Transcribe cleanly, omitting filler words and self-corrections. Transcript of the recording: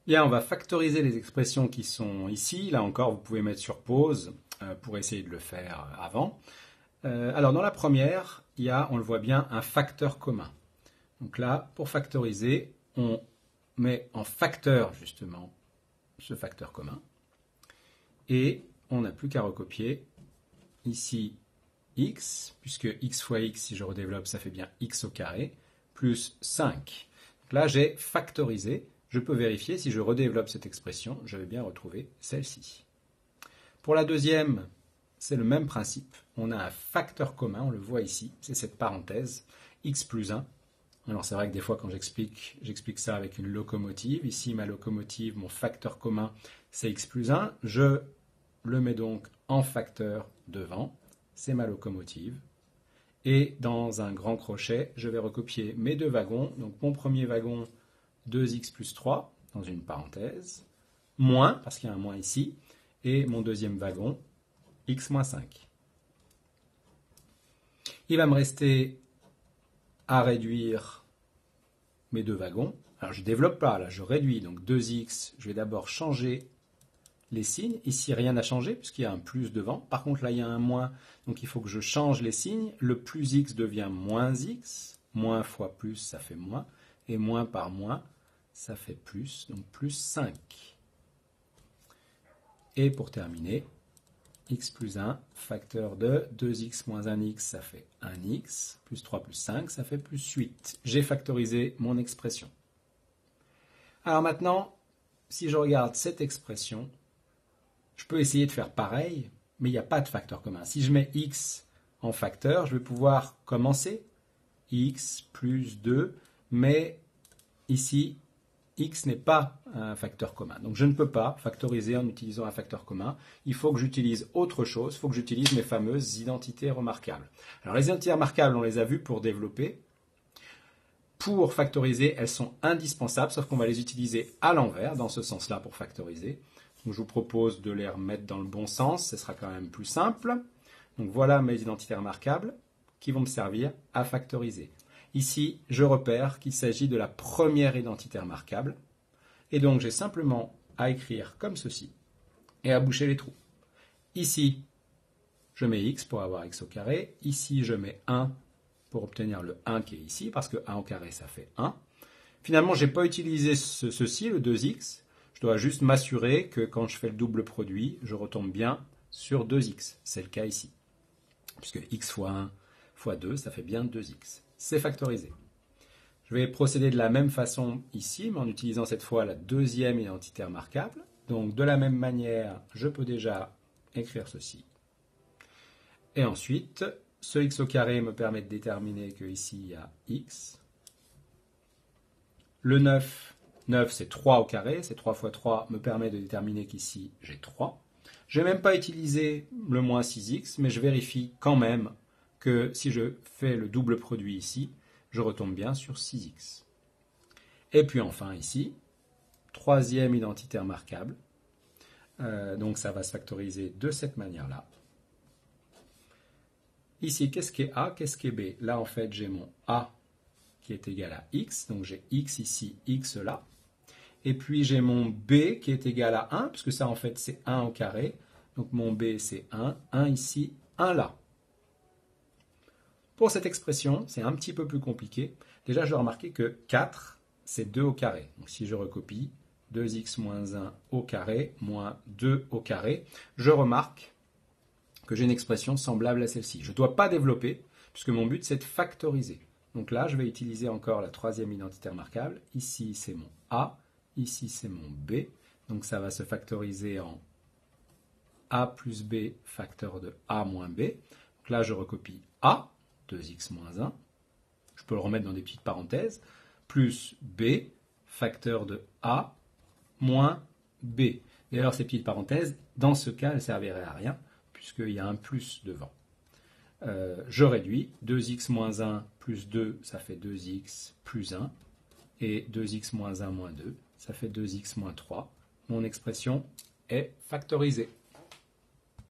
Bien, on va factoriser les expressions qui sont ici. Là encore, vous pouvez mettre sur pause pour essayer de le faire avant. Alors, dans la première, il y a, on le voit bien, un facteur commun. Donc là, pour factoriser, on met en facteur, justement, ce facteur commun. Et on n'a plus qu'à recopier ici x, puisque x fois x, si je redéveloppe, ça fait bien x au carré, plus 5. Donc là, j'ai factorisé. Je peux vérifier, si je redéveloppe cette expression, je vais bien retrouver celle-ci. Pour la deuxième, c'est le même principe. On a un facteur commun, on le voit ici, c'est cette parenthèse, x plus 1. Alors c'est vrai que des fois quand j'explique ça avec une locomotive. Ici, ma locomotive, mon facteur commun, c'est x plus 1. Je le mets donc en facteur devant, c'est ma locomotive. Et dans un grand crochet, je vais recopier mes deux wagons. Donc mon premier wagon, 2x plus 3, dans une parenthèse, moins, parce qu'il y a un moins ici, et mon deuxième wagon, x moins 5. Il va me rester à réduire mes deux wagons. Alors je ne développe pas, là je réduis, donc 2x, je vais d'abord changer les signes. Ici rien n'a changé puisqu'il y a un plus devant. Par contre là il y a un moins, donc il faut que je change les signes. Le plus x devient moins x, moins fois plus ça fait moins, et moins par moins ça fait plus, donc plus 5. Et pour terminer, x plus 1, facteur de 2x moins 1x, ça fait 1x, plus 3 plus 5, ça fait plus 8. J'ai factorisé mon expression. Alors maintenant, si je regarde cette expression, je peux essayer de faire pareil, mais il n'y a pas de facteur commun. Si je mets x en facteur, je vais pouvoir commencer x plus 2, mais ici, x n'est pas un facteur commun. Donc je ne peux pas factoriser en utilisant un facteur commun. Il faut que j'utilise autre chose. Il faut que j'utilise mes fameuses identités remarquables. Alors les identités remarquables, on les a vues pour développer. Pour factoriser, elles sont indispensables, sauf qu'on va les utiliser à l'envers, dans ce sens-là, pour factoriser. Donc je vous propose de les remettre dans le bon sens. Ce sera quand même plus simple. Donc voilà mes identités remarquables qui vont me servir à factoriser. Ici, je repère qu'il s'agit de la première identité remarquable. Et donc, j'ai simplement à écrire comme ceci et à boucher les trous. Ici, je mets x pour avoir x au carré. Ici, je mets 1 pour obtenir le 1 qui est ici, parce que 1 au carré, ça fait 1. Finalement, je n'ai pas utilisé ceci, le 2x. Je dois juste m'assurer que quand je fais le double produit, je retombe bien sur 2x. C'est le cas ici. Puisque x fois 1 fois 2, ça fait bien 2x. C'est factorisé. Je vais procéder de la même façon ici, mais en utilisant cette fois la deuxième identité remarquable. Donc de la même manière, je peux déjà écrire ceci. Et ensuite, ce x au carré me permet de déterminer qu'ici il y a x. Le 9 c'est 3 au carré, c'est 3 fois 3 me permet de déterminer qu'ici j'ai 3. Je n'ai même pas utilisé le moins 6x, mais je vérifie quand même que si je fais le double produit ici, je retombe bien sur 6x. Et puis enfin ici, troisième identité remarquable. Donc ça va se factoriser de cette manière-là. Ici, qu'est-ce qui est A, qu'est-ce qui est B? Là, en fait, j'ai mon A qui est égal à x, donc j'ai x ici, x là. Et puis j'ai mon B qui est égal à 1, puisque ça, en fait, c'est 1 au carré. Donc mon B, c'est 1, 1 ici, 1 là. Pour cette expression, c'est un petit peu plus compliqué. Déjà, je dois remarquer que 4, c'est 2 au carré. Donc si je recopie, 2x moins 1 au carré moins 2 au carré, je remarque que j'ai une expression semblable à celle-ci. Je ne dois pas développer, puisque mon but, c'est de factoriser. Donc là, je vais utiliser encore la troisième identité remarquable. Ici, c'est mon A. Ici, c'est mon B. Donc ça va se factoriser en A plus B facteur de A moins B. Donc là, je recopie A. 2x moins 1, je peux le remettre dans des petites parenthèses, plus b, facteur de a, moins b. Et alors ces petites parenthèses, dans ce cas, elles ne serviraient à rien, puisqu'il y a un plus devant. Je réduis, 2x moins 1 plus 2, ça fait 2x plus 1, et 2x moins 1 moins 2, ça fait 2x moins 3. Mon expression est factorisée.